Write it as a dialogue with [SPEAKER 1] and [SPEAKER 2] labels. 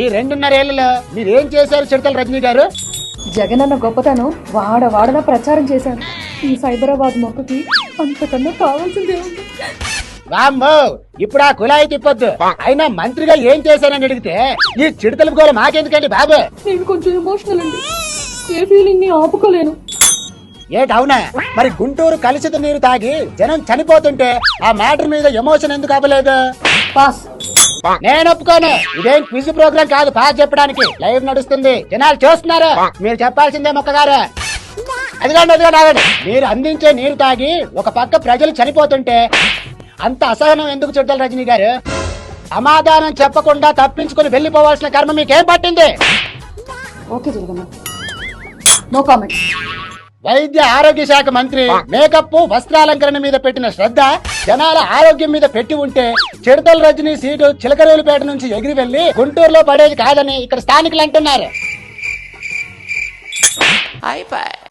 [SPEAKER 1] ఈ 2.5 ఏళ్లలో మీరేం చేశారు చిడతల రజనీ గారు?
[SPEAKER 2] జగనన్న గొప్పతనం వాడవాడలా ప్రచారం చేశాను. ఈ సైబరాబాద్ మొక్కకి అంతకన్నా కావాల్సిందే ఉంది.
[SPEAKER 1] వామ్మో, ఇప్పుడు ఆ కులాయి తిప్పొద్దు. అయినా మంత్రిగా ఏం చేశానని అడిగితే ఈ చిడతల గోల మాకెందుకండి బాబు?
[SPEAKER 2] నేను కొంచెం ఎమోషనల్ అండి, ఏ ఫీలింగ్ ని ఆపుకోలేను.
[SPEAKER 1] అవునా? మరి గుంటూరు కలుషిత నీరు తాగి జనం చనిపోతుంటే ఆ మ్యాటర్ మీద ఎమోషన్ ఎందుకు అవ్వలేదు?
[SPEAKER 2] పాస్.
[SPEAKER 1] నేను ఒప్పుకోను. ఇదేం క్విజ్ ప్రోగ్రామ్ కాదు పాస్ చెప్పడానికి. లైవ్ నడుస్తుంది, జనాలు చూస్తున్నారు. మీరు చెప్పాల్సిందే మొక్కగారు. అదిగోండి, మీరు అందించే నీరు తాగి ఒక పక్క ప్రజలు చనిపోతుంటే అంత అసహనం ఎందుకు చిడతల రజనీ గారు? సమాధానం చెప్పకుండా తప్పించుకుని వెళ్లిపోవాల్సిన కర్మ మీకేం పట్టింది?
[SPEAKER 2] Okay Jagan, no comment.
[SPEAKER 1] వైద్య ఆరోగ్య శాఖ మంత్రి మేకప్ వస్త్రాలంకరణ మీద పెట్టిన శ్రద్ధ జనాల ఆరోగ్యం మీద పెట్టి ఉంటే చిడతల రజనీ సీటు చిలకరేవులపేట నుంచి ఎగిరి వెళ్లి గుంటూరులో పడేది కాదని ఇక్కడ స్థానికులు అంటున్నారు.